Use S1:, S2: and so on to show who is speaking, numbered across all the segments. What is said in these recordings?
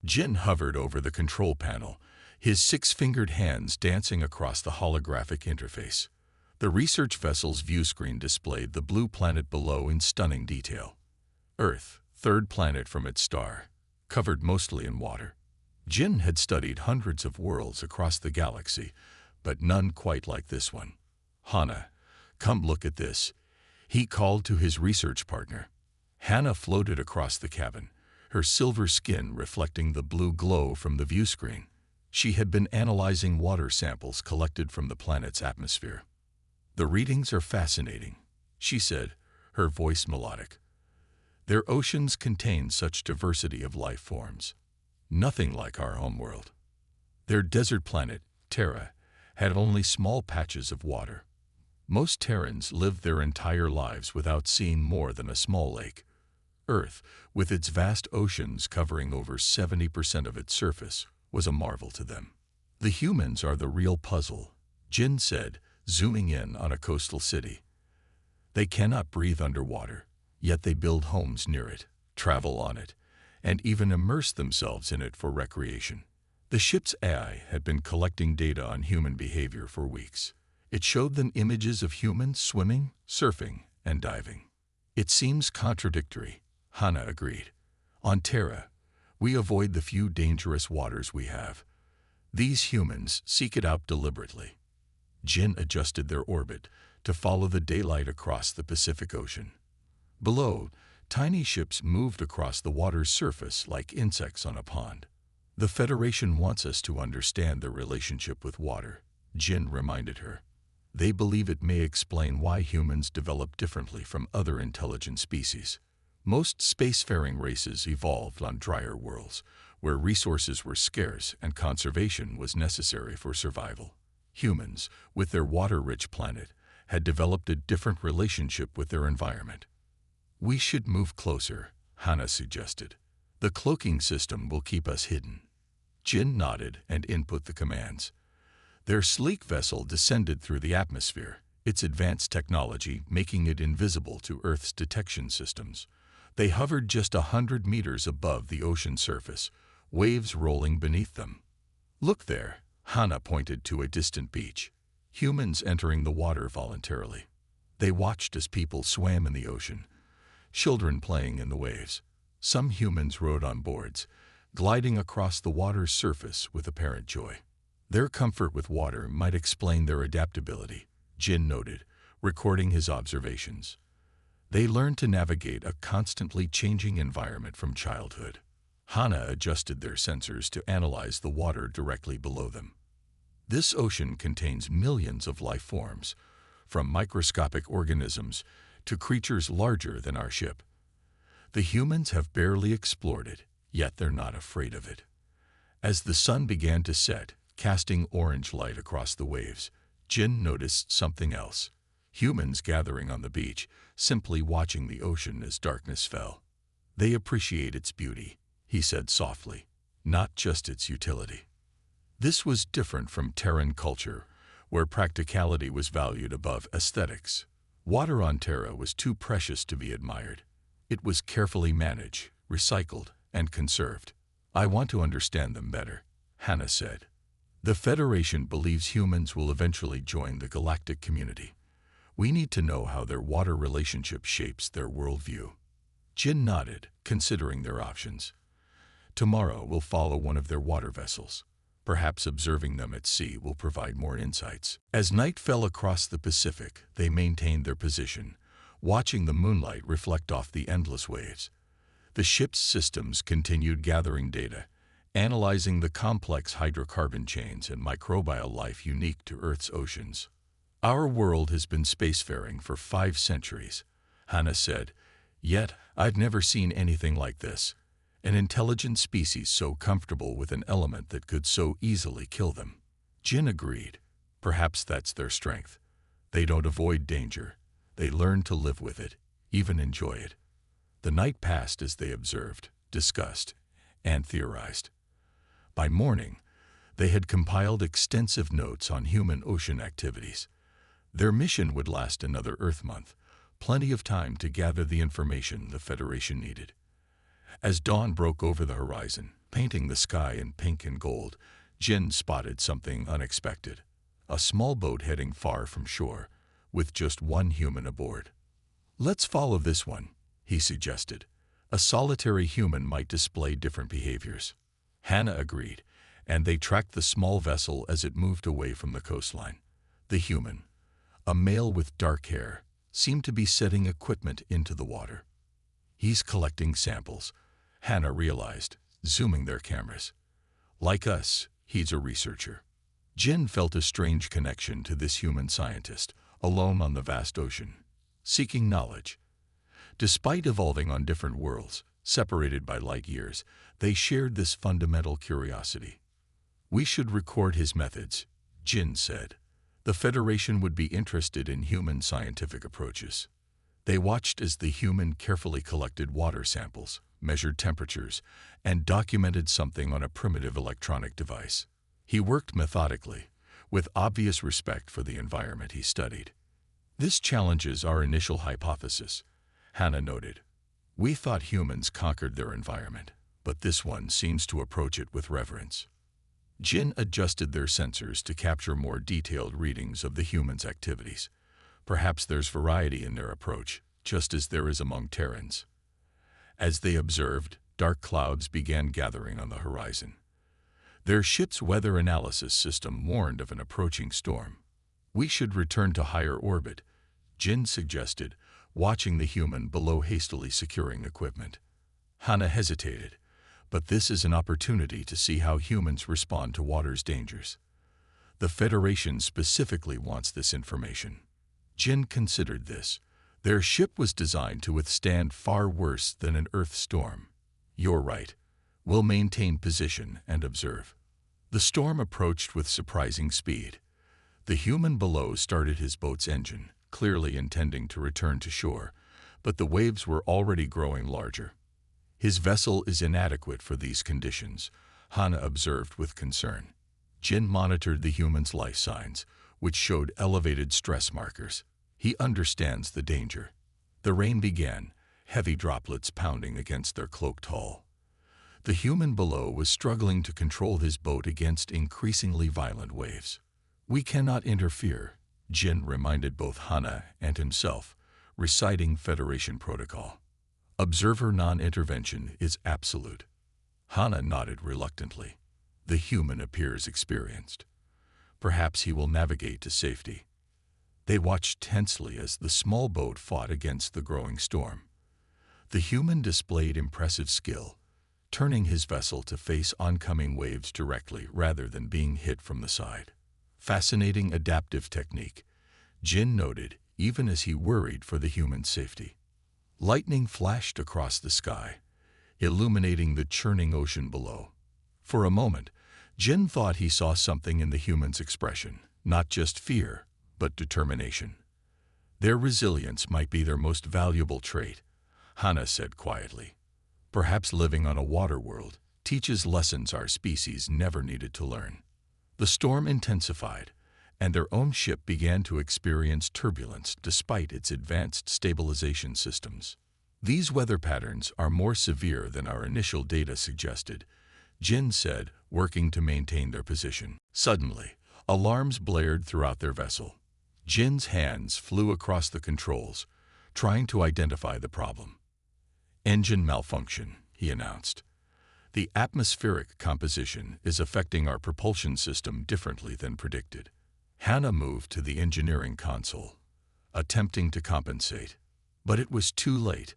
S1: Jin hovered over the control panel, his six-fingered hands dancing across the holographic interface. The research vessel's viewscreen displayed the blue planet below in stunning detail. Earth, third planet from its star, covered mostly in water. Jin had studied hundreds of worlds across the galaxy, but none quite like this one. "Hana, come look at this," he called to his research partner. Hana floated across the cabin, her silver skin reflecting the blue glow from the viewscreen. She had been analyzing water samples collected from the planet's atmosphere. "The readings are fascinating," she said, her voice melodic. "Their oceans contain such diversity of life forms. Nothing like our homeworld. Their desert planet, Terra, had only small patches of water. Most Terrans lived their entire lives without seeing more than a small lake. Earth, with its vast oceans covering over 70% of its surface, was a marvel to them. The humans are the real puzzle," Jin said, zooming in on a coastal city. "They cannot breathe underwater, yet they build homes near it, travel on it, and even immerse themselves in it for recreation." The ship's AI had been collecting data on human behavior for weeks. It showed them images of humans swimming, surfing, and diving. "It seems contradictory," Hana agreed. "On Terra, we avoid the few dangerous waters we have. These humans seek it out deliberately." Jin adjusted their orbit to follow the daylight across the Pacific Ocean. Below, tiny ships moved across the water's surface like insects on a pond. "The Federation wants us to understand their relationship with water," Jin reminded her. "They believe it may explain why humans develop differently from other intelligent species. Most spacefaring races evolved on drier worlds, where resources were scarce and conservation was necessary for survival. Humans, with their water-rich planet, had developed a different relationship with their environment." "We should move closer," Hana suggested. "The cloaking system will keep us hidden." Jin nodded and input the commands. Their sleek vessel descended through the atmosphere, its advanced technology making it invisible to Earth's detection systems. They hovered just 100 meters above the ocean surface, waves rolling beneath them. "Look there," Hana pointed to a distant beach. Humans entering the water voluntarily. They watched as people swam in the ocean, children playing in the waves. Some humans rode on boards, gliding across the water's surface with apparent joy. "Their comfort with water might explain their adaptability," Jin noted, recording his observations. "They learn to navigate a constantly changing environment from childhood." Hana adjusted their sensors to analyze the water directly below them. "This ocean contains millions of life forms, from microscopic organisms to creatures larger than our ship. The humans have barely explored it, yet they're not afraid of it." As the sun began to set, casting orange light across the waves, Jin noticed something else. Humans gathering on the beach, simply watching the ocean as darkness fell. "They appreciate its beauty," he said softly, "not just its utility." This was different from Terran culture, where practicality was valued above aesthetics. Water on Terra was too precious to be admired. It was carefully managed, recycled, and conserved. "I want to understand them better," Hana said. "The Federation believes humans will eventually join the galactic community. We need to know how their water relationship shapes their worldview." Jin nodded, considering their options. "Tomorrow we'll follow one of their water vessels. Perhaps observing them at sea will provide more insights." As night fell across the Pacific, they maintained their position, watching the moonlight reflect off the endless waves. The ship's systems continued gathering data, analyzing the complex hydrocarbon chains and microbial life unique to Earth's oceans. "Our world has been spacefaring for 5 centuries, Hana said, "yet I've never seen anything like this. An intelligent species so comfortable with an element that could so easily kill them." Jin agreed. Perhaps that's their strength. They don't avoid danger. They learn to live with it, even enjoy it. The night passed as they observed, discussed, and theorized. By morning, they had compiled extensive notes on human ocean activities. Their mission would last another Earth month, plenty of time to gather the information the Federation needed. As dawn broke over the horizon, painting the sky in pink and gold, Jin spotted something unexpected. A small boat heading far from shore, with just one human aboard. "Let's follow this one," he suggested. "A solitary human might display different behaviors." Hannah agreed, and they tracked the small vessel as it moved away from the coastline. The human, a male with dark hair, seemed to be setting equipment into the water. "He's collecting samples," Hannah realized, zooming their cameras. "Like us, he's a researcher." Jin felt a strange connection to this human scientist, alone on the vast ocean, seeking knowledge. Despite evolving on different worlds, separated by light years, they shared this fundamental curiosity. "We should record his methods," Jin said. "The Federation would be interested in human scientific approaches." They watched as the human carefully collected water samples, measured temperatures, and documented something on a primitive electronic device. He worked methodically, with obvious respect for the environment he studied. "This challenges our initial hypothesis," Hannah noted. "We thought humans conquered their environment, but this one seems to approach it with reverence." Jin adjusted their sensors to capture more detailed readings of the humans' activities. Perhaps there's variety in their approach, just as there is among Terrans. As they observed, dark clouds began gathering on the horizon. Their ship's weather analysis system warned of an approaching storm. "We should return to higher orbit," Jin suggested, watching the human below hastily securing equipment. Hannah hesitated, but this is an opportunity to see how humans respond to water's dangers. The Federation specifically wants this information. Jin considered this. Their ship was designed to withstand far worse than an Earth storm. "You're right. We'll maintain position and observe." The storm approached with surprising speed. The human below started his boat's engine, clearly intending to return to shore, but the waves were already growing larger. "His vessel is inadequate for these conditions," Hannah observed with concern. Jin monitored the human's life signs, which showed elevated stress markers. "He understands the danger." The rain began, heavy droplets pounding against their cloaked hull. The human below was struggling to control his boat against increasingly violent waves. "We cannot interfere," Jin reminded both Hannah and himself, reciting Federation protocol. "Observer non-intervention is absolute." Hannah nodded reluctantly. The human appears experienced. Perhaps he will navigate to safety. They watched tensely as the small boat fought against the growing storm. The human displayed impressive skill, turning his vessel to face oncoming waves directly rather than being hit from the side. "Fascinating adaptive technique," Jin noted, even as he worried for the human's safety. Lightning flashed across the sky, illuminating the churning ocean below. For a moment, Jin thought he saw something in the human's expression, not just fear, but determination. "Their resilience might be their most valuable trait," Hannah said quietly. "Perhaps living on a water world teaches lessons our species never needed to learn." The storm intensified, and their own ship began to experience turbulence despite its advanced stabilization systems. "These weather patterns are more severe than our initial data suggested," Jin said, working to maintain their position. Suddenly, alarms blared throughout their vessel. Jin's hands flew across the controls, trying to identify the problem. "Engine malfunction," he announced. "The atmospheric composition is affecting our propulsion system differently than predicted." Hannah moved to the engineering console, attempting to compensate. But it was too late.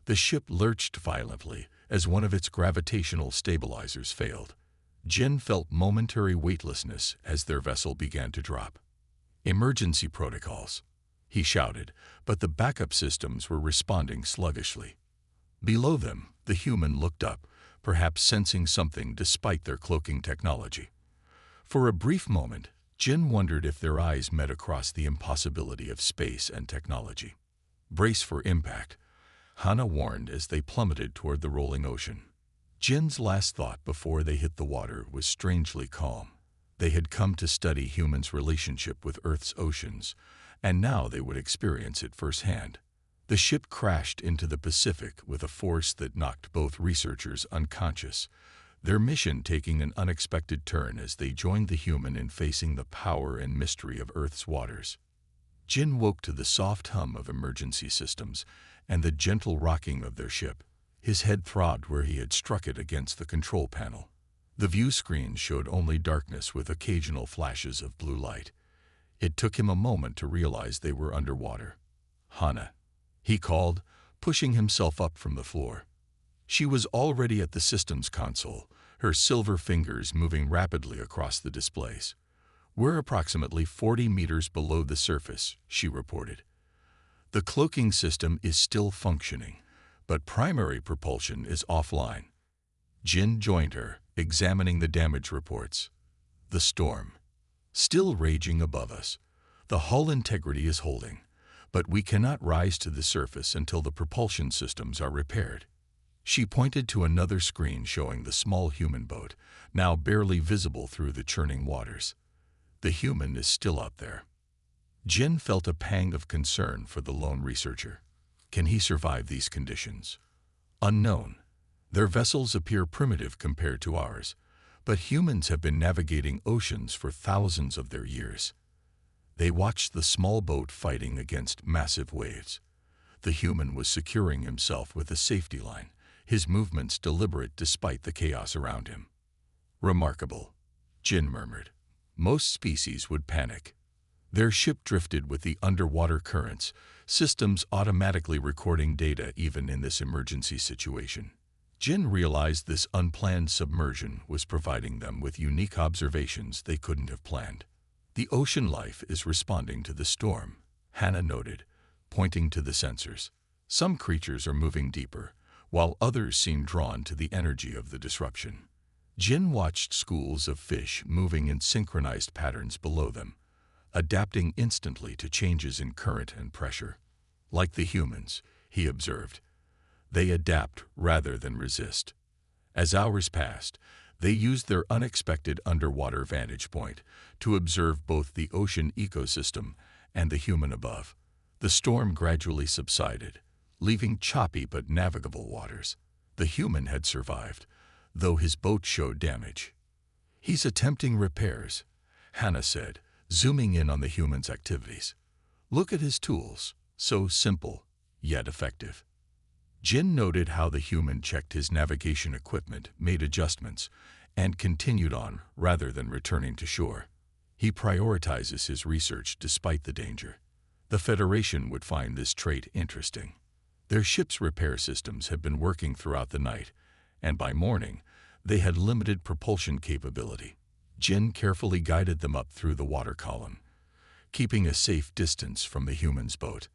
S1: The ship lurched violently as one of its gravitational stabilizers failed. Jin felt momentary weightlessness as their vessel began to drop. "Emergency protocols," he shouted, but the backup systems were responding sluggishly. Below them, the human looked up, perhaps sensing something despite their cloaking technology. For a brief moment, Jin wondered if their eyes met across the impossibility of space and technology. "Brace for impact," Hannah warned as they plummeted toward the rolling ocean. Jin's last thought before they hit the water was strangely calm. They had come to study humans' relationship with Earth's oceans, and now they would experience it firsthand. The ship crashed into the Pacific with a force that knocked both researchers unconscious, their mission taking an unexpected turn as they joined the human in facing the power and mystery of Earth's waters. Jin woke to the soft hum of emergency systems and the gentle rocking of their ship. His head throbbed where he had struck it against the control panel. The view screen showed only darkness with occasional flashes of blue light. It took him a moment to realize they were underwater. "Hana," he called, pushing himself up from the floor. She was already at the systems console, her silver fingers moving rapidly across the displays. "We're approximately 40 meters below the surface," she reported. "The cloaking system is still functioning, but primary propulsion is offline." Jin joined her, examining the damage reports. "The storm. Still raging above us. The hull integrity is holding, but we cannot rise to the surface until the propulsion systems are repaired." She pointed to another screen showing the small human boat, now barely visible through the churning waters. "The human is still up there." Jin felt a pang of concern for the lone researcher. Can he survive these conditions? Unknown. Their vessels appear primitive compared to ours, but humans have been navigating oceans for thousands of their years. They watched the small boat fighting against massive waves. The human was securing himself with a safety line, his movements deliberate despite the chaos around him. "Remarkable," Jin murmured. "Most species would panic." Their ship drifted with the underwater currents, systems automatically recording data even in this emergency situation. Jin realized this unplanned submersion was providing them with unique observations they couldn't have planned. "The ocean life is responding to the storm," Hana noted, pointing to the sensors. "Some creatures are moving deeper, while others seem drawn to the energy of the disruption." Jin watched schools of fish moving in synchronized patterns below them, adapting instantly to changes in current and pressure. Like the humans, he observed, they adapt rather than resist. As hours passed, they used their unexpected underwater vantage point to observe both the ocean ecosystem and the human above. The storm gradually subsided, leaving choppy but navigable waters. The human had survived, though his boat showed damage. "He's attempting repairs," Hana said, zooming in on the human's activities. "Look at his tools, so simple, yet effective." Jin noted how the human checked his navigation equipment, made adjustments, and continued on rather than returning to shore. He prioritizes his research despite the danger. The Federation would find this trait interesting. Their ship's repair systems had been working throughout the night, and by morning, they had limited propulsion capability. Jin carefully guided them up through the water column, keeping a safe distance from the human's boat.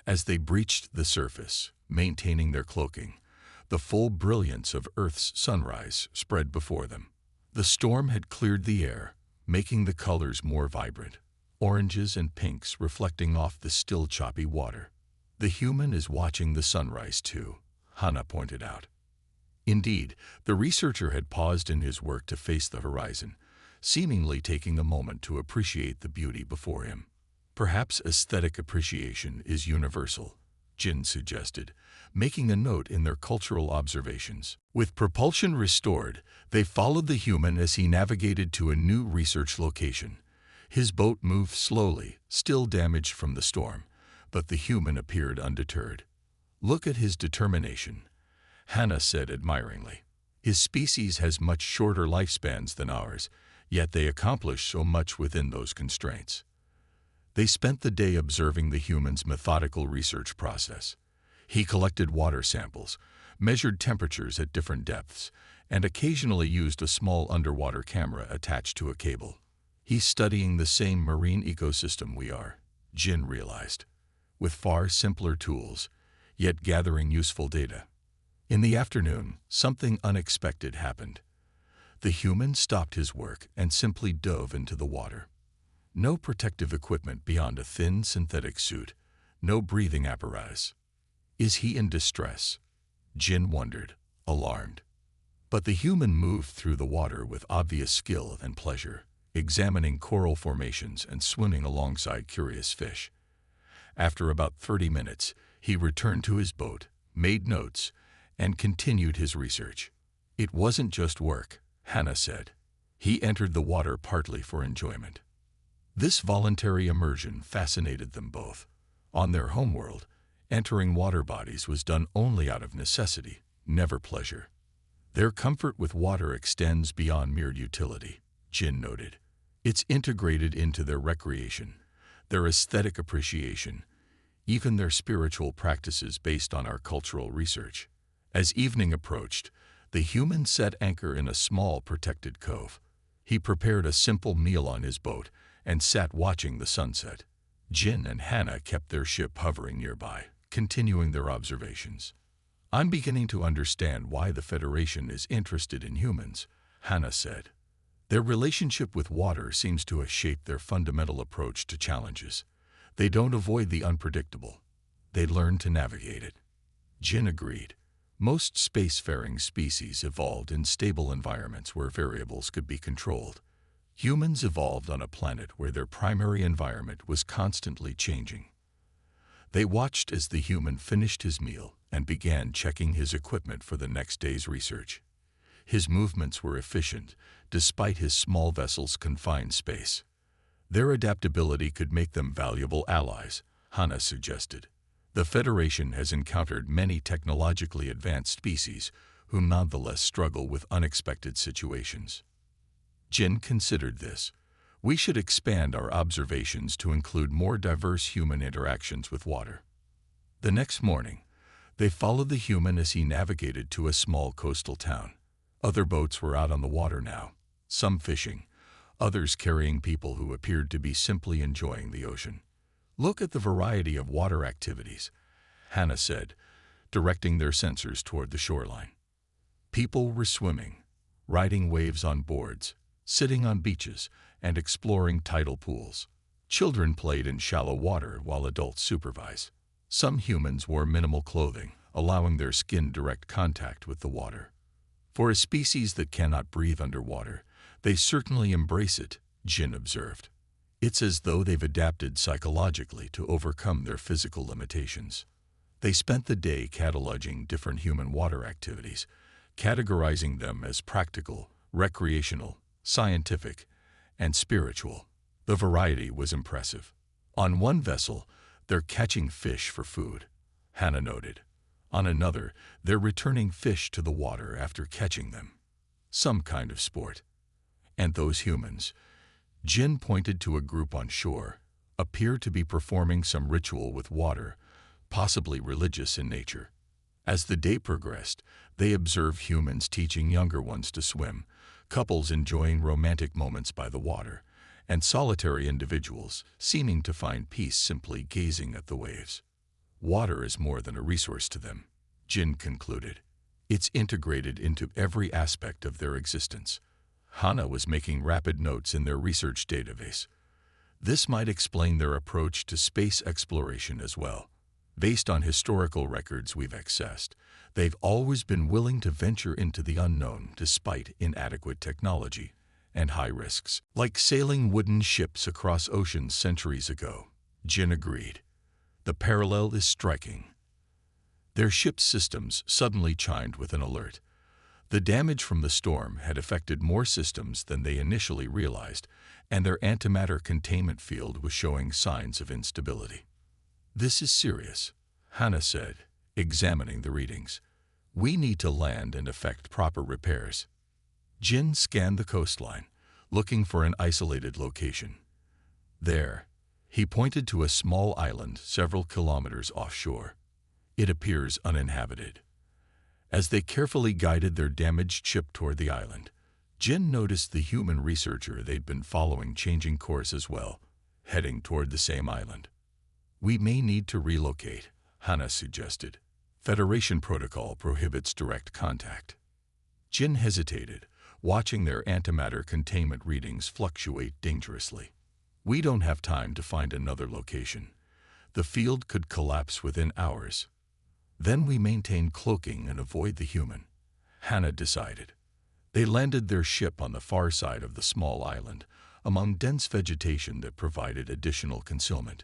S1: As they breached the surface, maintaining their cloaking, the full brilliance of Earth's sunrise spread before them. The storm had cleared the air, making the colors more vibrant, oranges and pinks reflecting off the still choppy water. "The human is watching the sunrise too," Hana pointed out. Indeed, the researcher had paused in his work to face the horizon, seemingly taking a moment to appreciate the beauty before him. "Perhaps aesthetic appreciation is universal," Jin suggested, making a note in their cultural observations. With propulsion restored, they followed the human as he navigated to a new research location. His boat moved slowly, still damaged from the storm, but the human appeared undeterred. "Look at his determination," Hana said admiringly. "His species has much shorter lifespans than ours, yet they accomplish so much within those constraints." They spent the day observing the human's methodical research process. He collected water samples, measured temperatures at different depths, and occasionally used a small underwater camera attached to a cable. "He's studying the same marine ecosystem we are," Jin realized, with far simpler tools, yet gathering useful data. In the afternoon, something unexpected happened. The human stopped his work and simply dove into the water. No protective equipment beyond a thin synthetic suit, no breathing apparatus. "Is he in distress?" Jin wondered, alarmed. But the human moved through the water with obvious skill and pleasure, examining coral formations and swimming alongside curious fish. After about 30 minutes, he returned to his boat, made notes, and continued his research. It wasn't just work, Hannah said. He entered the water partly for enjoyment. This voluntary immersion fascinated them both. On their homeworld, entering water bodies was done only out of necessity, never pleasure. Their comfort with water extends beyond mere utility, Jin noted. It's integrated into their recreation, their aesthetic appreciation, even their spiritual practices based on our cultural research. As evening approached, the human set anchor in a small protected cove. He prepared a simple meal on his boat and sat watching the sunset. Jin and Hannah kept their ship hovering nearby, continuing their observations. I'm beginning to understand why the Federation is interested in humans, Hannah said. Their relationship with water seems to have shaped their fundamental approach to challenges. They don't avoid the unpredictable. They learn to navigate it. Jin agreed. Most spacefaring species evolved in stable environments where variables could be controlled. Humans evolved on a planet where their primary environment was constantly changing. They watched as the human finished his meal and began checking his equipment for the next day's research. His movements were efficient, despite his small vessel's confined space. Their adaptability could make them valuable allies, Hannah suggested. The Federation has encountered many technologically advanced species who nonetheless struggle with unexpected situations. Jin considered this. We should expand our observations to include more diverse human interactions with water. The next morning, they followed the human as he navigated to a small coastal town. Other boats were out on the water now, some fishing, others carrying people who appeared to be simply enjoying the ocean. Look at the variety of water activities, Hannah said, directing their sensors toward the shoreline. People were swimming, riding waves on boards, sitting on beaches, and exploring tidal pools. Children played in shallow water while adults supervised. Some humans wore minimal clothing, allowing their skin direct contact with the water. For a species that cannot breathe underwater, they certainly embrace it, Jin observed. It's as though they've adapted psychologically to overcome their physical limitations. They spent the day cataloging different human water activities, categorizing them as practical, recreational, scientific, and spiritual. The variety was impressive. On one vessel, they're catching fish for food, Hannah noted. On another, they're returning fish to the water after catching them. Some kind of sport. And those humans, Jin pointed to a group on shore, appear to be performing some ritual with water, possibly religious in nature. As the day progressed, they observed humans teaching younger ones to swim, couples enjoying romantic moments by the water, and solitary individuals seeming to find peace simply gazing at the waves. Water is more than a resource to them, Jin concluded. It's integrated into every aspect of their existence. Hannah was making rapid notes in their research database. This might explain their approach to space exploration as well. Based on historical records we've accessed, they've always been willing to venture into the unknown despite inadequate technology and high risks. Like sailing wooden ships across oceans centuries ago, Jin agreed. The parallel is striking. Their ship's systems suddenly chimed with an alert. The damage from the storm had affected more systems than they initially realized, and their antimatter containment field was showing signs of instability. This is serious, Hannah said, examining the readings. We need to land and effect proper repairs. Jin scanned the coastline, looking for an isolated location. There, he pointed to a small island several kilometers offshore. It appears uninhabited. As they carefully guided their damaged ship toward the island, Jin noticed the human researcher they'd been following changing course as well, heading toward the same island. We may need to relocate, Hannah suggested. Federation protocol prohibits direct contact. Jin hesitated, watching their antimatter containment readings fluctuate dangerously. We don't have time to find another location. The field could collapse within hours. Then we maintain cloaking and avoid the human, Hannah decided. They landed their ship on the far side of the small island, among dense vegetation that provided additional concealment.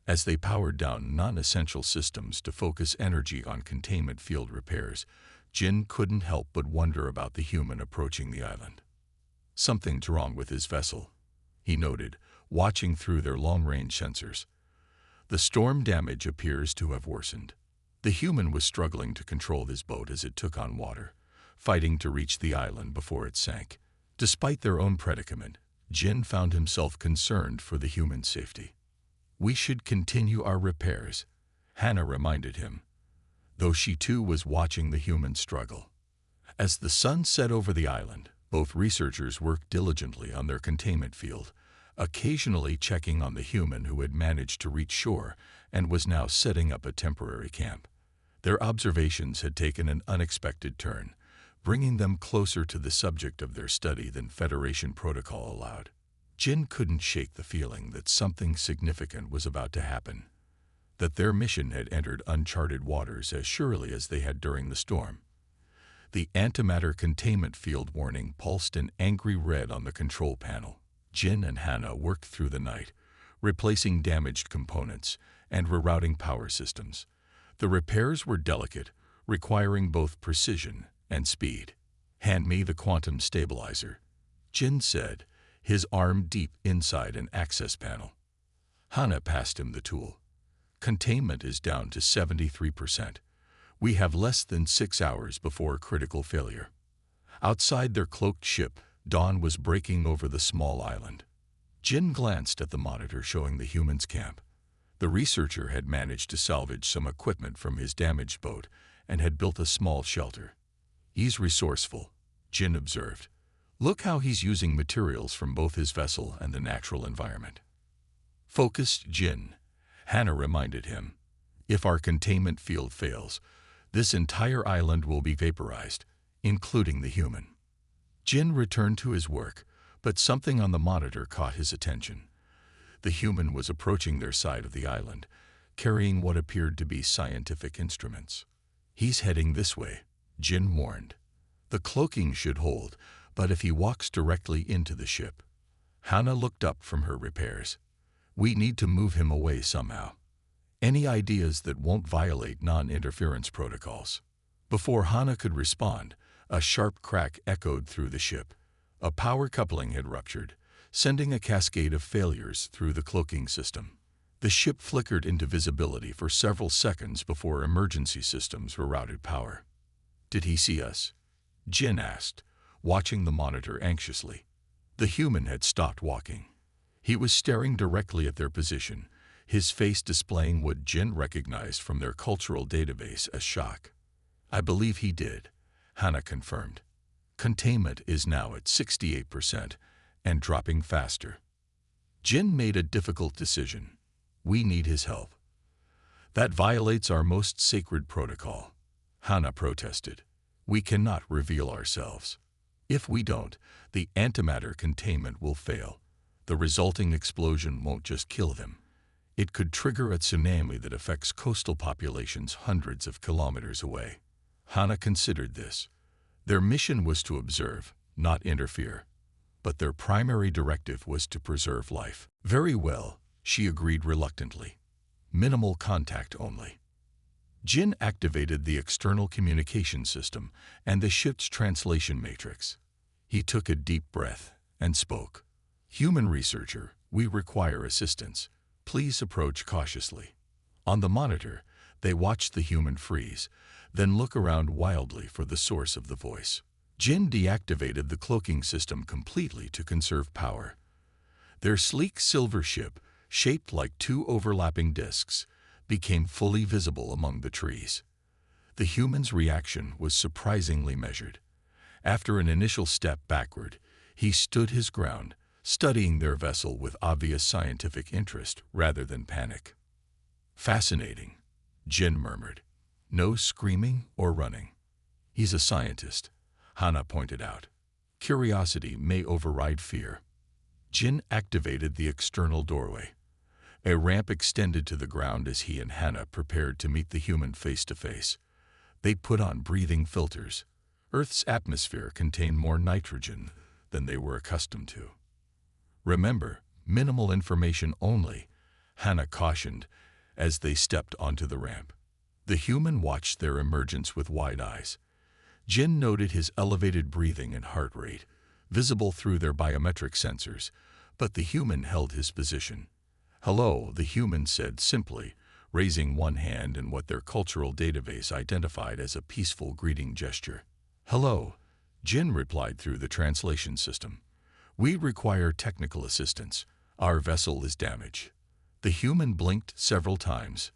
S1: As they powered down non-essential systems to focus energy on containment field repairs, Jin couldn't help but wonder about the human approaching the island. Something's wrong with his vessel, he noted, watching through their long-range sensors. The storm damage appears to have worsened. The human was struggling to control his boat as it took on water, fighting to reach the island before it sank. Despite their own predicament, Jin found himself concerned for the human's safety. "We should continue our repairs," Hannah reminded him, though she too was watching the human struggle. As the sun set over the island, both researchers worked diligently on their containment field, occasionally checking on the human who had managed to reach shore and was now setting up a temporary camp. Their observations had taken an unexpected turn, bringing them closer to the subject of their study than Federation protocol allowed. Jin couldn't shake the feeling that something significant was about to happen, that their mission had entered uncharted waters as surely as they had during the storm. The antimatter containment field warning pulsed an angry red on the control panel. Jin and Hannah worked through the night, replacing damaged components and rerouting power systems. The repairs were delicate, requiring both precision and speed. "Hand me the quantum stabilizer," Jin said, his arm deep inside an access panel. Hannah passed him the tool. "Containment is down to 73%. We have less than 6 hours before critical failure." Outside their cloaked ship, dawn was breaking over the small island. Jin glanced at the monitor showing the human's camp. The researcher had managed to salvage some equipment from his damaged boat and had built a small shelter. "He's resourceful," Jin observed. "Look how he's using materials from both his vessel and the natural environment." "Focused, Jin," Hannah reminded him. "If our containment field fails, this entire island will be vaporized, including the human." Jin returned to his work, but something on the monitor caught his attention. The human was approaching their side of the island, carrying what appeared to be scientific instruments. "He's heading this way," Jin warned. "The cloaking should hold, but if he walks directly into the ship." Hannah looked up from her repairs. "We need to move him away somehow. Any ideas that won't violate non-interference protocols?" Before Hannah could respond, a sharp crack echoed through the ship. A power coupling had ruptured, sending a cascade of failures through the cloaking system. The ship flickered into visibility for several seconds before emergency systems rerouted power. "Did he see us?" Jin asked, watching the monitor anxiously. The human had stopped walking. He was staring directly at their position, his face displaying what Jin recognized from their cultural database as shock. "I believe he did," Hannah confirmed. "Containment is now at 68% and dropping faster." Jin made a difficult decision. "We need his help." "That violates our most sacred protocol," Hannah protested. "We cannot reveal ourselves. If we don't, the antimatter containment will fail. The resulting explosion won't just kill them. It could trigger a tsunami that affects coastal populations hundreds of kilometers away." Hannah considered this. Their mission was to observe, not interfere. But their primary directive was to preserve life. "Very well," she agreed reluctantly. "Minimal contact only." Jin activated the external communication system and the ship's translation matrix. He took a deep breath and spoke. "Human researcher, we require assistance. Please approach cautiously." On the monitor, they watched the human freeze, then look around wildly for the source of the voice. Jin deactivated the cloaking system completely to conserve power. Their sleek silver ship, shaped like two overlapping discs, became fully visible among the trees. The human's reaction was surprisingly measured. After an initial step backward, he stood his ground, studying their vessel with obvious scientific interest rather than panic. "Fascinating," Jin murmured. "No screaming or running." "He's a scientist," Hannah pointed out. "Curiosity may override fear." Jin activated the external doorway. A ramp extended to the ground as he and Hannah prepared to meet the human face to face. They put on breathing filters. Earth's atmosphere contained more nitrogen than they were accustomed to. "Remember, minimal information only," Hannah cautioned as they stepped onto the ramp. The human watched their emergence with wide eyes. Jin noted his elevated breathing and heart rate, visible through their biometric sensors, but the human held his position. "Hello," the human said simply, raising one hand in what their cultural database identified as a peaceful greeting gesture. "Hello," Jin replied through the translation system. "We require technical assistance. Our vessel is damaged." The human blinked several times,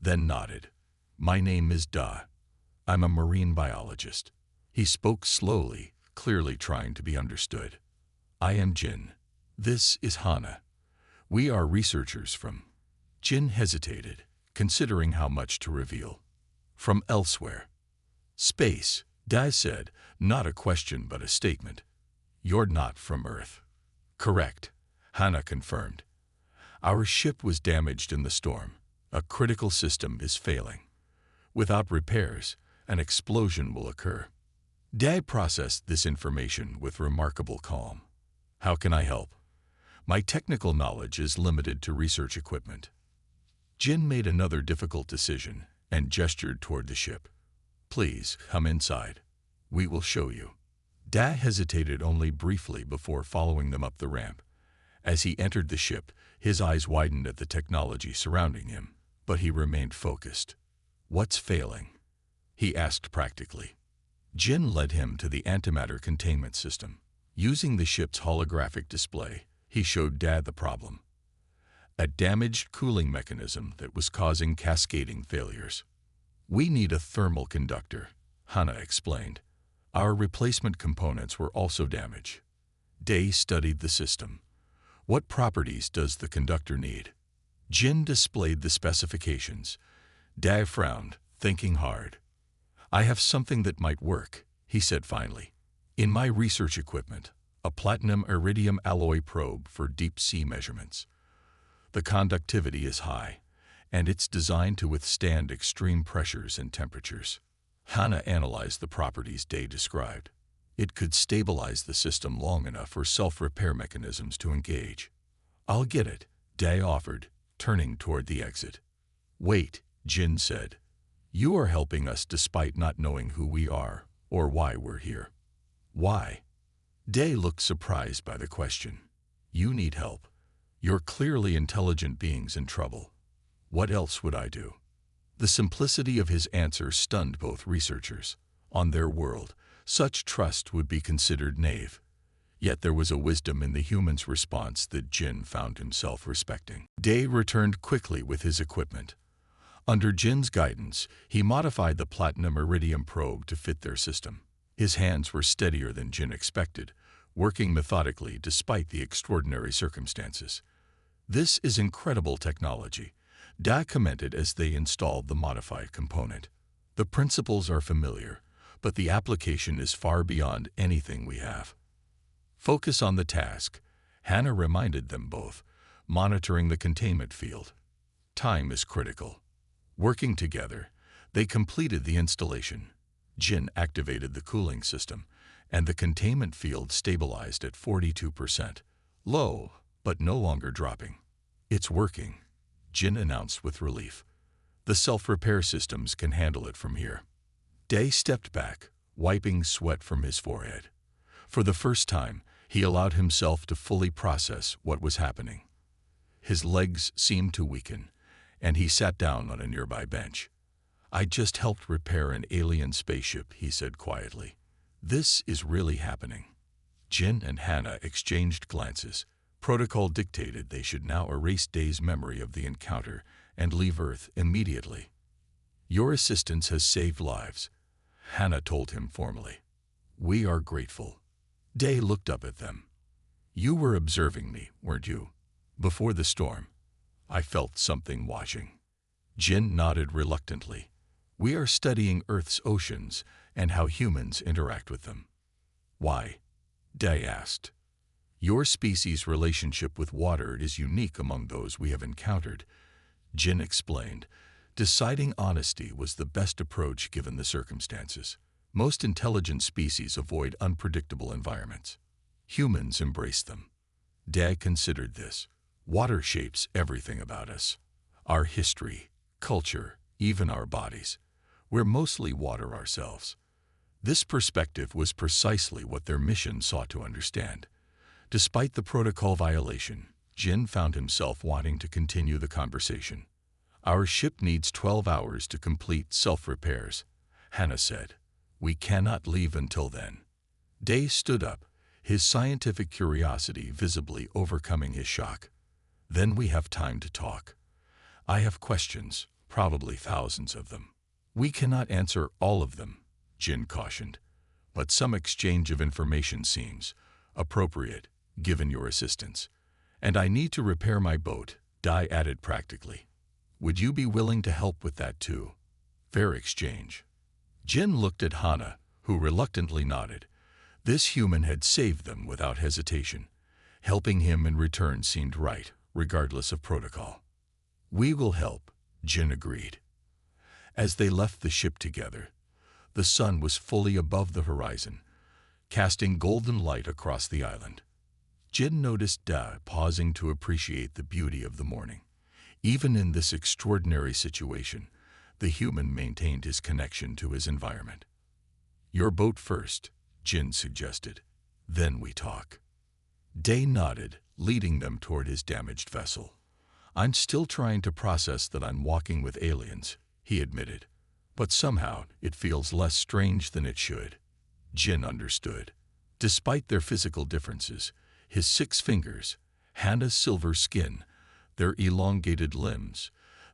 S1: then nodded. "My name is Da. I'm a marine biologist." He spoke slowly, clearly trying to be understood. "I am Jin. This is Hana. We are researchers from—" Jin hesitated, considering how much to reveal. "From elsewhere." "Space," Da said, not a question but a statement. "You're not from Earth." "Correct," Hana confirmed. "Our ship was damaged in the storm. A critical system is failing. Without repairs, an explosion will occur." Da processed this information with remarkable calm. "How can I help? My technical knowledge is limited to research equipment." Jin made another difficult decision and gestured toward the ship. "Please, come inside. We will show you." Da hesitated only briefly before following them up the ramp. As he entered the ship, his eyes widened at the technology surrounding him, but he remained focused. "What's failing?" he asked practically. Jin led him to the antimatter containment system. Using the ship's holographic display, he showed Da the problem: a damaged cooling mechanism that was causing cascading failures. "We need a thermal conductor," Hana explained. "Our replacement components were also damaged." Da studied the system. "What properties does the conductor need?" Jin displayed the specifications. Da frowned, thinking hard. "I have something that might work," he said finally. "In my research equipment, a platinum-iridium alloy probe for deep-sea measurements. The conductivity is high, and it's designed to withstand extreme pressures and temperatures." Hana analyzed the properties Da described. It could stabilize the system long enough for self-repair mechanisms to engage. "I'll get it," Da offered, turning toward the exit. "Wait," Jin said. "You are helping us despite not knowing who we are or why we're here." "Why?" Da looked surprised by the question. "You need help. You're clearly intelligent beings in trouble. What else would I do?" The simplicity of his answer stunned both researchers. On their world, such trust would be considered naive. Yet there was a wisdom in the human's response that Jin found himself respecting. Da returned quickly with his equipment. Under Jin's guidance, he modified the platinum-iridium probe to fit their system. His hands were steadier than Jin expected, working methodically despite the extraordinary circumstances. "This is incredible technology," Da commented as they installed the modified component. "The principles are familiar, but the application is far beyond anything we have." "Focus on the task," Hana reminded them both, monitoring the containment field. "Time is critical." Working together, they completed the installation. Jin activated the cooling system, and the containment field stabilized at 42%. Low, but no longer dropping. "It's working," Jin announced with relief. "The self-repair systems can handle it from here." Da stepped back, wiping sweat from his forehead. For the first time, he allowed himself to fully process what was happening. His legs seemed to weaken, and he sat down on a nearby bench. "I just helped repair an alien spaceship," he said quietly. "This is really happening." Jin and Hana exchanged glances. Protocol dictated they should now erase Da's memory of the encounter and leave Earth immediately. "Your assistance has saved lives," Hana told him formally. "We are grateful." Da looked up at them. "You were observing me, weren't you? Before the storm, I felt something watching." Jin nodded reluctantly. "We are studying Earth's oceans and how humans interact with them." "Why?" Da asked. "Your species' relationship with water is unique among those we have encountered," Jin explained. "Deciding honesty was the best approach given the circumstances. Most intelligent species avoid unpredictable environments. Humans embrace them." Da considered this. "Water shapes everything about us. Our history, culture, even our bodies. We're mostly water ourselves. This perspective was precisely what their mission sought to understand. Despite the protocol violation, Jin found himself wanting to continue the conversation. "Our ship needs 12 hours to complete self-repairs," Hannah said. "We cannot leave until then." Day stood up, his scientific curiosity visibly overcoming his shock. "Then we have time to talk. I have questions, probably thousands of them." "We cannot answer all of them," Jin cautioned, "but some exchange of information seems appropriate, given your assistance. And I need to repair my boat," Dai added practically. "Would you be willing to help with that too? Fair exchange." Jin looked at Hannah, who reluctantly nodded. This human had saved them without hesitation. Helping him in return seemed right, regardless of protocol. "We will help," Jin agreed. As they left the ship together, the sun was fully above the horizon, casting golden light across the island. Jin noticed Da pausing to appreciate the beauty of the morning. Even in this extraordinary situation, the human maintained his connection to his environment. "Your boat first," Jin suggested. "Then we talk." Day nodded, leading them toward his damaged vessel. "I'm still trying to process that I'm walking with aliens," he admitted. "But somehow it feels less strange than it should." Jin understood. Despite their physical differences, his 6 fingers, Hannah's silver skin, their elongated limbs,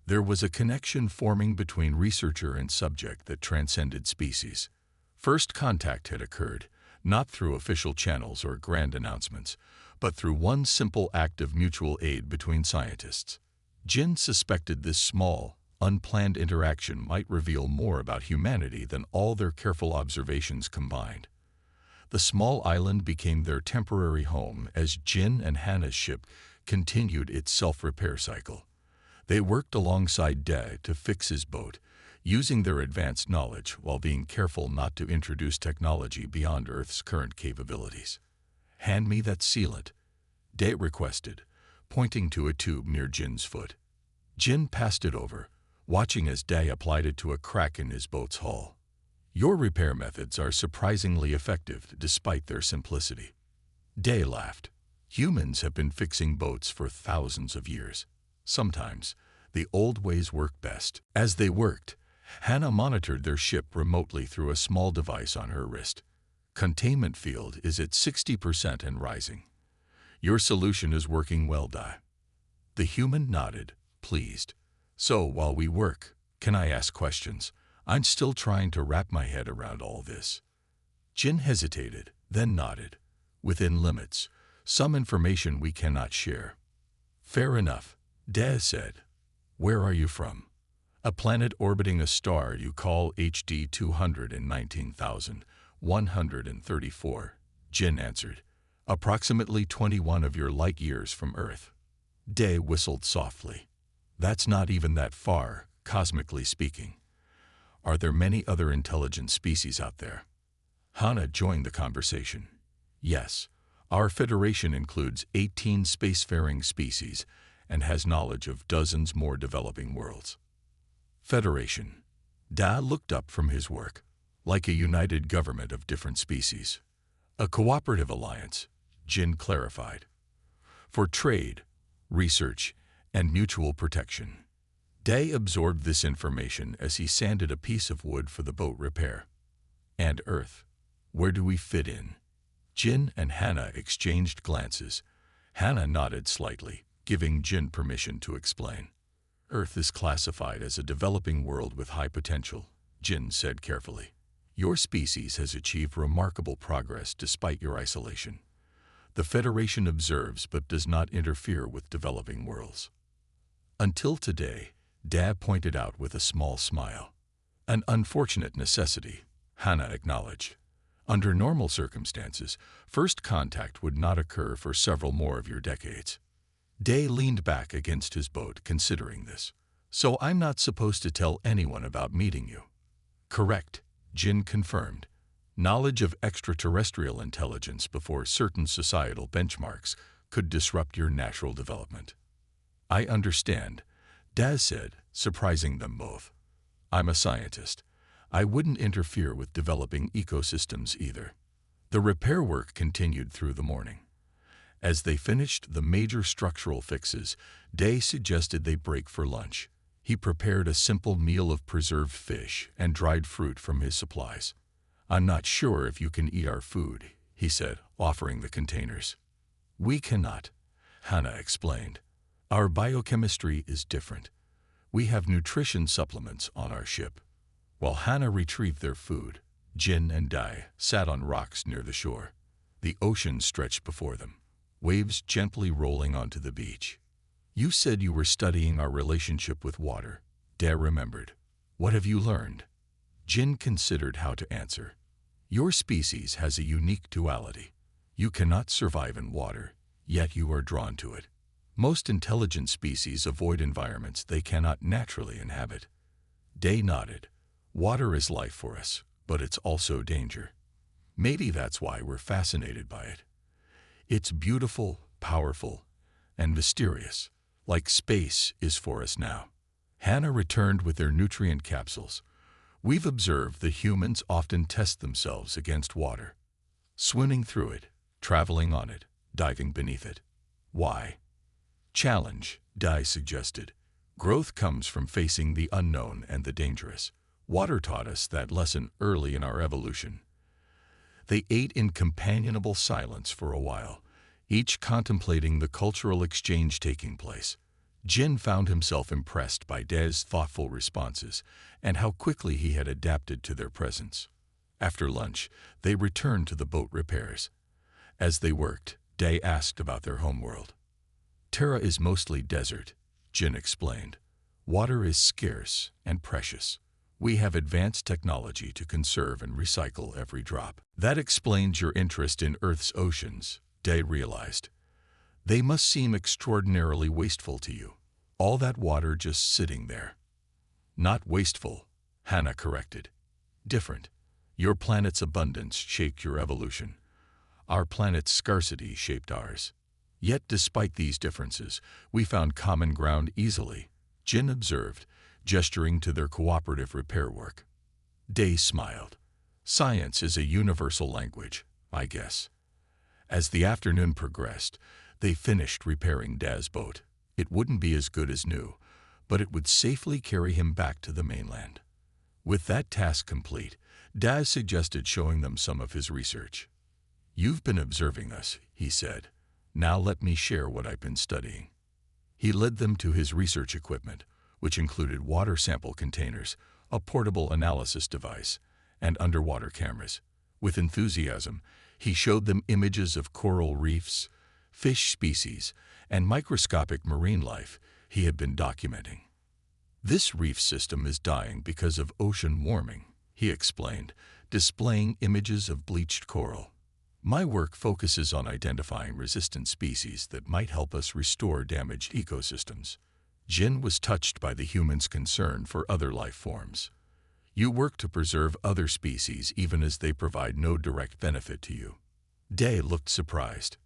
S1: there was a connection forming between researcher and subject that transcended species. First contact had occurred, not through official channels or grand announcements, but through one simple act of mutual aid between scientists. Jin suspected this small, unplanned interaction might reveal more about humanity than all their careful observations combined. The small island became their temporary home as Jin and Hannah's ship continued its self-repair cycle. They worked alongside De to fix his boat, using their advanced knowledge while being careful not to introduce technology beyond Earth's current capabilities. "Hand me that sealant," De requested, pointing to a tube near Jin's foot. Jin passed it over, watching as De applied it to a crack in his boat's hull. "Your repair methods are surprisingly effective despite their simplicity." De laughed. "Humans have been fixing boats for thousands of years. Sometimes, the old ways work best." As they worked, Hannah monitored their ship remotely through a small device on her wrist. "Containment field is at 60% and rising. Your solution is working well, Dai." The human nodded, pleased. "So, while we work, can I ask questions? I'm still trying to wrap my head around all this." Jin hesitated, then nodded. "Within limits, some information we cannot share." "Fair enough," Dai said. "Where are you from?" "A planet orbiting a star you call HD 219,134, Jin answered. "Approximately 21 of your light years from Earth." Day whistled softly. "That's not even that far, cosmically speaking. Are there many other intelligent species out there?" Hannah joined the conversation. "Yes, our Federation includes 18 spacefaring species and has knowledge of dozens more developing worlds." Federation. Da looked up from his work, like a united government of different species. "A cooperative alliance," Jin clarified. "For trade, research, and mutual protection." Day absorbed this information as he sanded a piece of wood for the boat repair. "And Earth, where do we fit in?" Jin and Hannah exchanged glances. Hannah nodded slightly, giving Jin permission to explain. "Earth is classified as a developing world with high potential," Jin said carefully. "Your species has achieved remarkable progress despite your isolation. The Federation observes but does not interfere with developing worlds." "Until today," Dad pointed out with a small smile. "An unfortunate necessity," Hannah acknowledged. "Under normal circumstances, first contact would not occur for several more of your decades." Day leaned back against his boat, considering this. "So I'm not supposed to tell anyone about meeting you?" "Correct," Jin confirmed. "Knowledge of extraterrestrial intelligence before certain societal benchmarks could disrupt your natural development." "I understand," Daz said, surprising them both. "I'm a scientist. I wouldn't interfere with developing ecosystems either. The repair work continued through the morning. As they finished the major structural fixes, Day suggested they break for lunch. He prepared a simple meal of preserved fish and dried fruit from his supplies. "I'm not sure if you can eat our food," he said, offering the containers. "We cannot," Hannah explained. "Our biochemistry is different. We have nutrition supplements on our ship." While Hannah retrieved their food, Jin and Dai sat on rocks near the shore. The ocean stretched before them, waves gently rolling onto the beach. "You said you were studying our relationship with water," Dai remembered. "What have you learned?" Jin considered how to answer. "Your species has a unique duality. You cannot survive in water, yet you are drawn to it. Most intelligent species avoid environments they cannot naturally inhabit." Day nodded. "Water is life for us, but it's also danger. Maybe that's why we're fascinated by it. It's beautiful, powerful, and mysterious, like space is for us now." Hannah returned with their nutrient capsules. "We've observed that humans often test themselves against water, swimming through it, traveling on it, diving beneath it. Why?" "Challenge," Dai suggested. "Growth comes from facing the unknown and the dangerous. Water taught us that lesson early in our evolution." They ate in companionable silence for a while, each contemplating the cultural exchange taking place. Jin found himself impressed by Dai's thoughtful responses and how quickly he had adapted to their presence. After lunch, they returned to the boat repairs. As they worked, Dai asked about their homeworld. "Terra is mostly desert," Jin explained. "Water is scarce and precious. We have advanced technology to conserve and recycle every drop." "That explains your interest in Earth's oceans," Dai realized. "They must seem extraordinarily wasteful to you. All that water just sitting there." "Not wasteful," Hannah corrected. "Different. Your planet's abundance shaped your evolution. Our planet's scarcity shaped ours. Yet despite these differences, we found common ground easily," Jin observed, gesturing to their cooperative repair work. Day smiled. "Science is a universal language, I guess." As the afternoon progressed, they finished repairing Dai's boat. It wouldn't be as good as new, but it would safely carry him back to the mainland. With that task complete, Dai suggested showing them some of his research. "You've been observing us," he said. "Now let me share what I've been studying." He led them to his research equipment, which included water sample containers, a portable analysis device, and underwater cameras. With enthusiasm, he showed them images of coral reefs, fish species, and microscopic marine life he had been documenting. "This reef system is dying because of ocean warming," he explained, displaying images of bleached coral. "My work focuses on identifying resistant species that might help us restore damaged ecosystems." Jin was touched by the humans' concern for other life forms. "You work to preserve other species even as they provide no direct benefit to you." Dai looked surprised.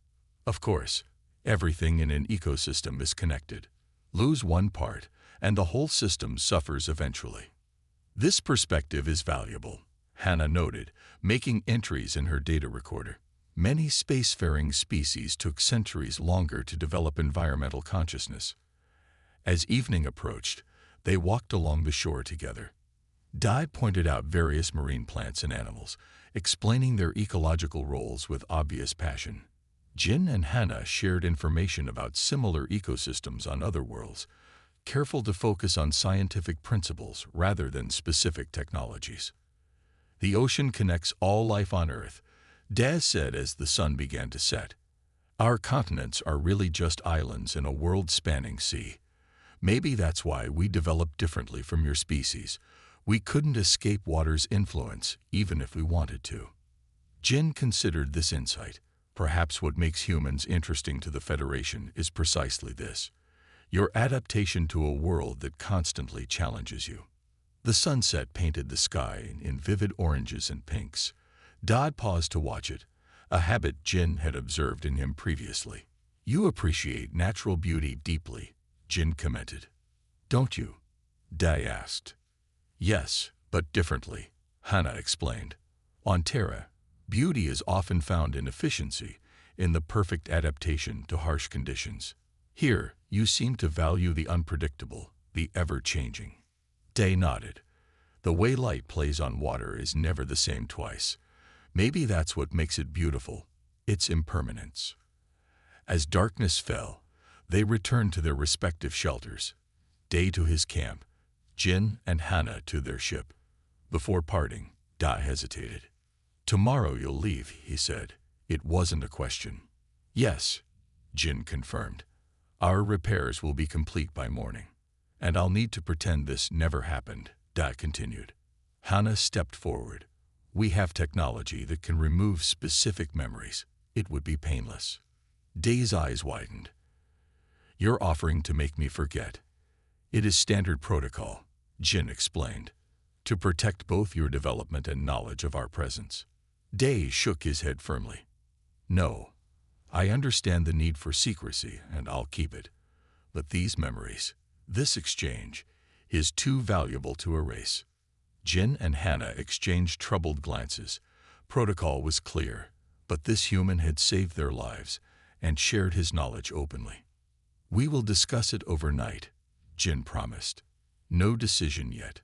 S1: "Of course, everything in an ecosystem is connected. Lose one part, and the whole system suffers eventually." "This perspective is valuable," Hannah noted, making entries in her data recorder. "Many spacefaring species took centuries longer to develop environmental consciousness." As evening approached, they walked along the shore together. Dai pointed out various marine plants and animals, explaining their ecological roles with obvious passion. Jin and Hannah shared information about similar ecosystems on other worlds, careful to focus on scientific principles rather than specific technologies. "The ocean connects all life on Earth," Dai said as the sun began to set. "Our continents are really just islands in a world-spanning sea. Maybe that's why we developed differently from your species. We couldn't escape water's influence, even if we wanted to." Jin considered this insight. Perhaps what makes humans interesting to the Federation is precisely this: your adaptation to a world that constantly challenges you. The sunset painted the sky in vivid oranges and pinks. Dodd paused to watch it, a habit Jin had observed in him previously. "You appreciate natural beauty deeply," Jin commented. "Don't you?" Dai asked. "Yes, but differently," Hannah explained. On Terra, beauty is often found in efficiency, in the perfect adaptation to harsh conditions. Here, you seem to value the unpredictable, the ever-changing. Day nodded. The way light plays on water is never the same twice. Maybe that's what makes it beautiful, its impermanence. As darkness fell, they returned to their respective shelters. Day to his camp, Jin and Hannah to their ship. Before parting, Da hesitated. "Tomorrow you'll leave," he said. It wasn't a question. "Yes," Jin confirmed. "Our repairs will be complete by morning. And I'll need to pretend this never happened," Da continued. Hannah stepped forward. "We have technology that can remove specific memories. It would be painless." Day's eyes widened. "You're offering to make me forget." "It is standard protocol," Jin explained, "to protect both your development and knowledge of our presence." Day shook his head firmly. "No, I understand the need for secrecy, and I'll keep it. But these memories, this exchange, is too valuable to erase." Jin and Hannah exchanged troubled glances. Protocol was clear, but this human had saved their lives and shared his knowledge openly. "We will discuss it overnight," Jin promised. "No decision yet."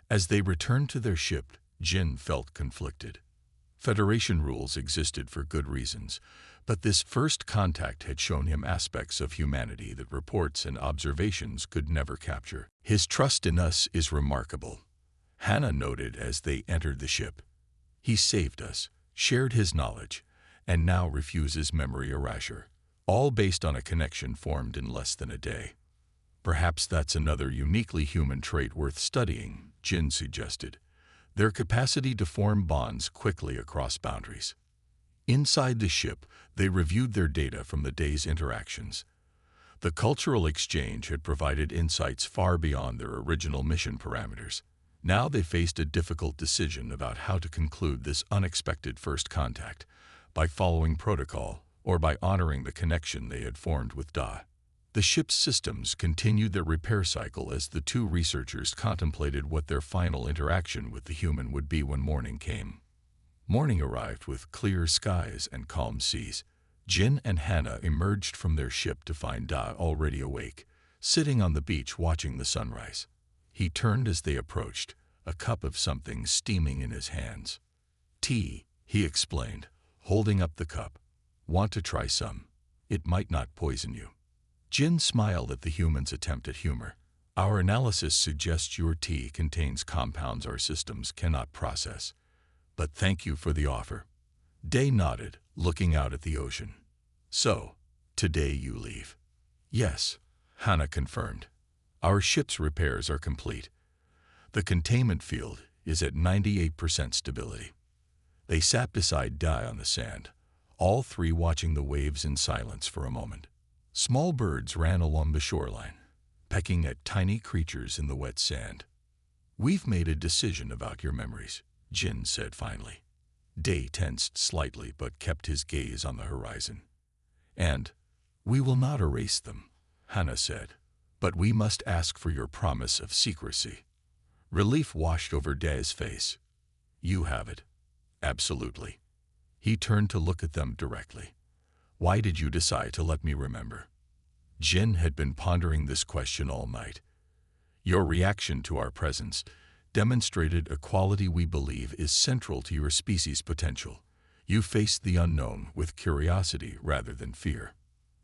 S1: As they returned to their ship, Jin felt conflicted. Federation rules existed for good reasons, but this first contact had shown him aspects of humanity that reports and observations could never capture. "His trust in us is remarkable," Hannah noted as they entered the ship. "He saved us, shared his knowledge, and now refuses memory erasure, all based on a connection formed in less than a day." "Perhaps that's another uniquely human trait worth studying," Jin suggested. "Their capacity to form bonds quickly across boundaries." Inside the ship, they reviewed their data from the day's interactions. The cultural exchange had provided insights far beyond their original mission parameters. Now they faced a difficult decision about how to conclude this unexpected first contact, by following protocol or by honoring the connection they had formed with Da. The ship's systems continued their repair cycle as the two researchers contemplated what their final interaction with the human would be when morning came. Morning arrived with clear skies and calm seas. Jin and Hannah emerged from their ship to find Da already awake, sitting on the beach watching the sunrise. He turned as they approached, a cup of something steaming in his hands. "Tea," he explained, holding up the cup. "Want to try some? It might not poison you." Jin smiled at the human's attempt at humor. "Our analysis suggests your tea contains compounds our systems cannot process. But thank you for the offer." Day nodded, looking out at the ocean. "So, today you leave?" "Yes," Hannah confirmed. "Our ship's repairs are complete. The containment field is at 98% stability." They sat beside Da on the sand, all three watching the waves in silence for a moment. Small birds ran along the shoreline, pecking at tiny creatures in the wet sand. "We've made a decision about your memories," Jin said finally. Day tensed slightly but kept his gaze on the horizon. "And we will not erase them," Hannah said. "But we must ask for your promise of secrecy." Relief washed over Day's face. "You have it." "Absolutely." He turned to look at them directly. "Why did you decide to let me remember?" Jin had been pondering this question all night. "Your reaction to our presence demonstrated a quality we believe is central to your species' potential. You faced the unknown with curiosity rather than fear.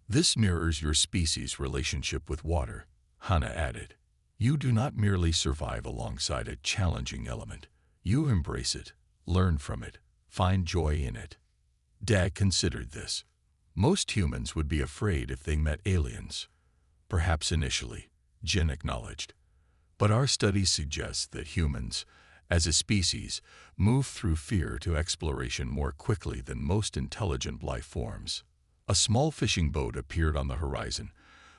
S1: This mirrors your species' relationship with water," Hannah added. "You do not merely survive alongside a challenging element. You embrace it, learn from it, find joy in it." Dad considered this. Most humans would be afraid if they met aliens. "Perhaps initially," Jin acknowledged. "But our studies suggest that humans, as a species, move through fear to exploration more quickly than most intelligent life forms." A small fishing boat appeared on the horizon,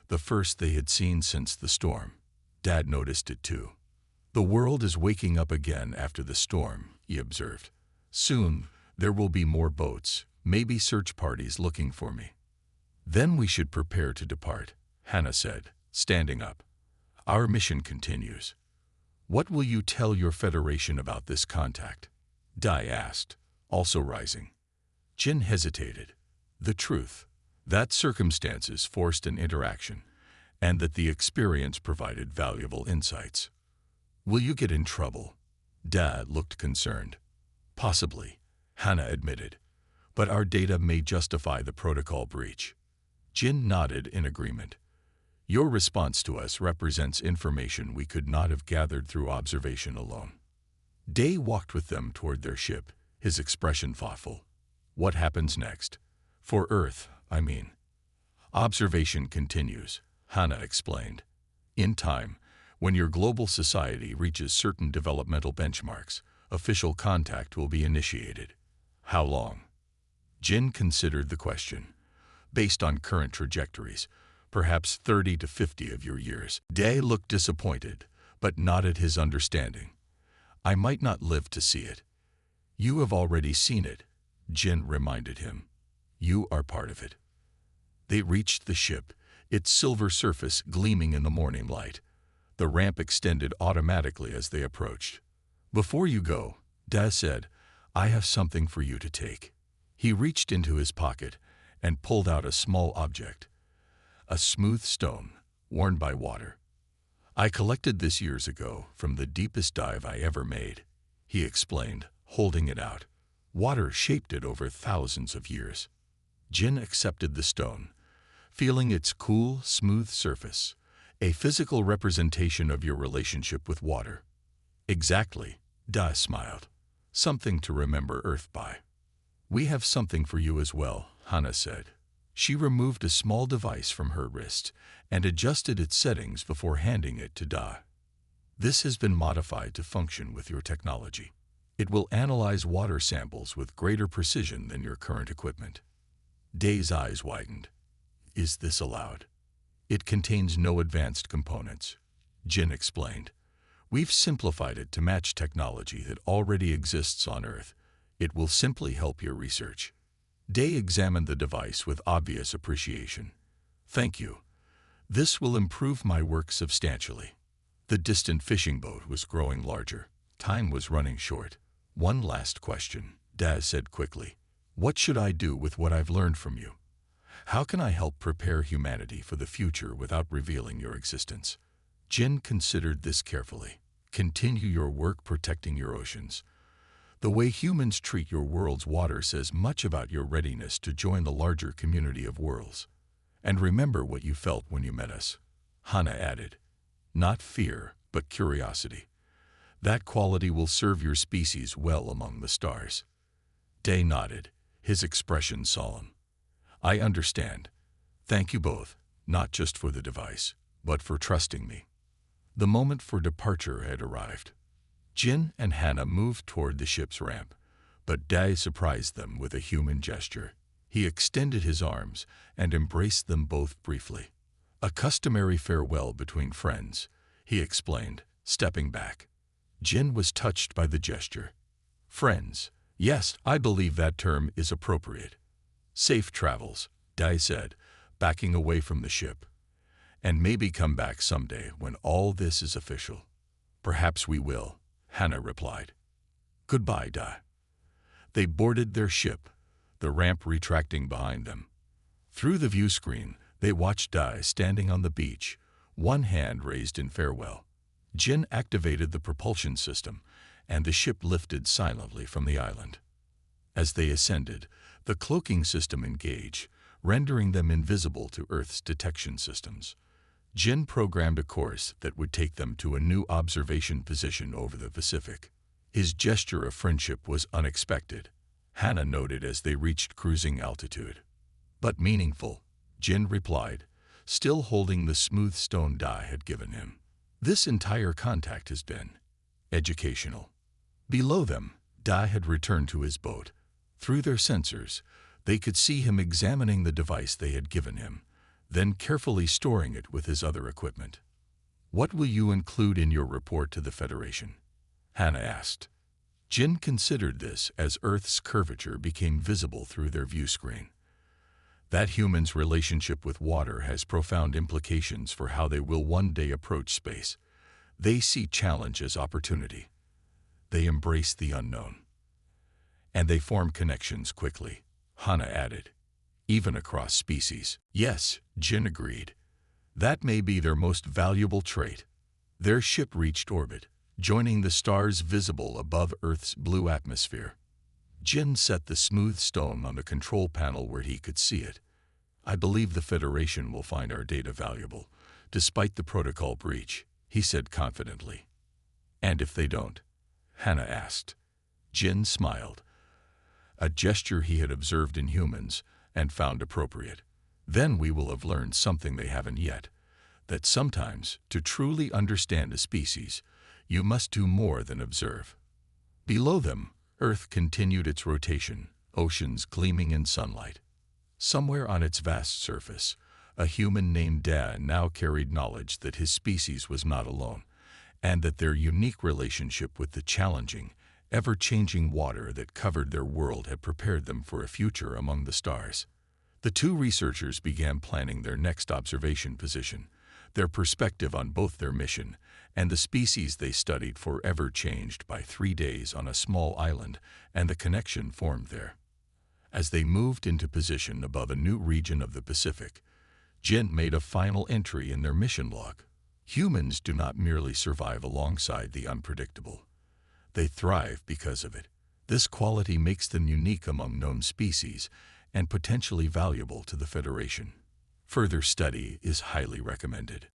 S1: the first they had seen since the storm. Dad noticed it too. "The world is waking up again after the storm," he observed. "Soon, there will be more boats, maybe search parties looking for me." "Then we should prepare to depart," Hannah said, standing up. "Our mission continues." What will you tell your Federation about this contact? Dai asked, also rising. Jin hesitated. The truth, that circumstances forced an interaction, and that the experience provided valuable insights. Will you get in trouble? Dai looked concerned. Possibly, Hannah admitted, but our data may justify the protocol breach. Jin nodded in agreement. Your response to us represents information we could not have gathered through observation alone. Day walked with them toward their ship, his expression thoughtful. What happens next? For Earth, I mean. Observation continues, Hannah explained. In time, when your global society reaches certain developmental benchmarks, official contact will be initiated. How long? Jin considered the question. Based on current trajectories, perhaps 30 to 50 of your years. Day looked disappointed, but nodded his understanding. I might not live to see it. You have already seen it, Jin reminded him. You are part of it. They reached the ship, its silver surface gleaming in the morning light. The ramp extended automatically as they approached. Before you go, Dai said, I have something for you to take. He reached into his pocket and pulled out a small object. A smooth stone, worn by water. I collected this years ago from the deepest dive I ever made, he explained, holding it out. Water shaped it over thousands of years. Jin accepted the stone, feeling its cool, smooth surface, a physical representation of your relationship with water. Exactly, Dai smiled. Something to remember Earth by. We have something for you as well, Hannah said. She removed a small device from her wrist and adjusted its settings before handing it to Dai. This has been modified to function with your technology. It will analyze water samples with greater precision than your current equipment. Dai's eyes widened. Is this allowed? It contains no advanced components, Jin explained. We've simplified it to match technology that already exists on Earth. It will simply help your research. Day examined the device with obvious appreciation. Thank you. This will improve my work substantially. The distant fishing boat was growing larger. Time was running short. One last question, Dai said quickly. What should I do with what I've learned from you? How can I help prepare humanity for the future without revealing your existence? Jin considered this carefully. Continue your work protecting your oceans. The way humans treat your world's water says much about your readiness to join the larger community of worlds. And remember what you felt when you met us, Hannah added. Not fear, but curiosity. That quality will serve your species well among the stars. Day nodded, his expression solemn. I understand. Thank you both, not just for the device, but for trusting me. The moment for departure had arrived. Jin and Hannah moved toward the ship's ramp, but Dai surprised them with a human gesture. He extended his arms and embraced them both briefly. A customary farewell between friends, he explained, stepping back. Jin was touched by the gesture. Friends, yes, I believe that term is appropriate. Safe travels, Dai said, backing away from the ship. And maybe come back someday when all this is official. Perhaps we will, Hannah replied. Goodbye, Dai. They boarded their ship, the ramp retracting behind them. Through the view screen, they watched Dai standing on the beach, one hand raised in farewell. Jin activated the propulsion system, and the ship lifted silently from the island. As they ascended, the cloaking system engaged, rendering them invisible to Earth's detection systems. Jin programmed a course that would take them to a new observation position over the Pacific. His gesture of friendship was unexpected, Hannah noted as they reached cruising altitude. But meaningful, Jin replied, still holding the smooth stone Dai had given him. This entire contact has been educational. Below them, Dai had returned to his boat. Through their sensors, they could see him examining the device they had given him, then carefully storing it with his other equipment. What will you include in your report to the Federation? Hannah asked. Jin considered this as Earth's curvature became visible through their view screen. That human's relationship with water has profound implications for how they will one day approach space. They see challenge as opportunity. They embrace the unknown. And they form connections quickly, Hannah added, even across species. Yes, Jin agreed. That may be their most valuable trait. Their ship reached orbit, joining the stars visible above Earth's blue atmosphere. Jin set the smooth stone on the control panel where he could see it. I believe the Federation will find our data valuable, despite the protocol breach, he said confidently. And if they don't? Hannah asked. Jin smiled, a gesture he had observed in humans and found appropriate. Then we will have learned something they haven't yet, that sometimes, to truly understand a species, you must do more than observe. Below them, Earth continued its rotation, oceans gleaming in sunlight. Somewhere on its vast surface, a human named Dan now carried knowledge that his species was not alone, and that their unique relationship with the challenging, ever-changing water that covered their world had prepared them for a future among the stars. The two researchers began planning their next observation position. Their perspective on both their mission and the species they studied forever changed by 3 days on a small island, and the connection formed there. As they moved into position above a new region of the Pacific, Jin made a final entry in their mission log. Humans do not merely survive alongside the unpredictable. They thrive because of it. This quality makes them unique among known species and potentially valuable to the Federation. Further study is highly recommended.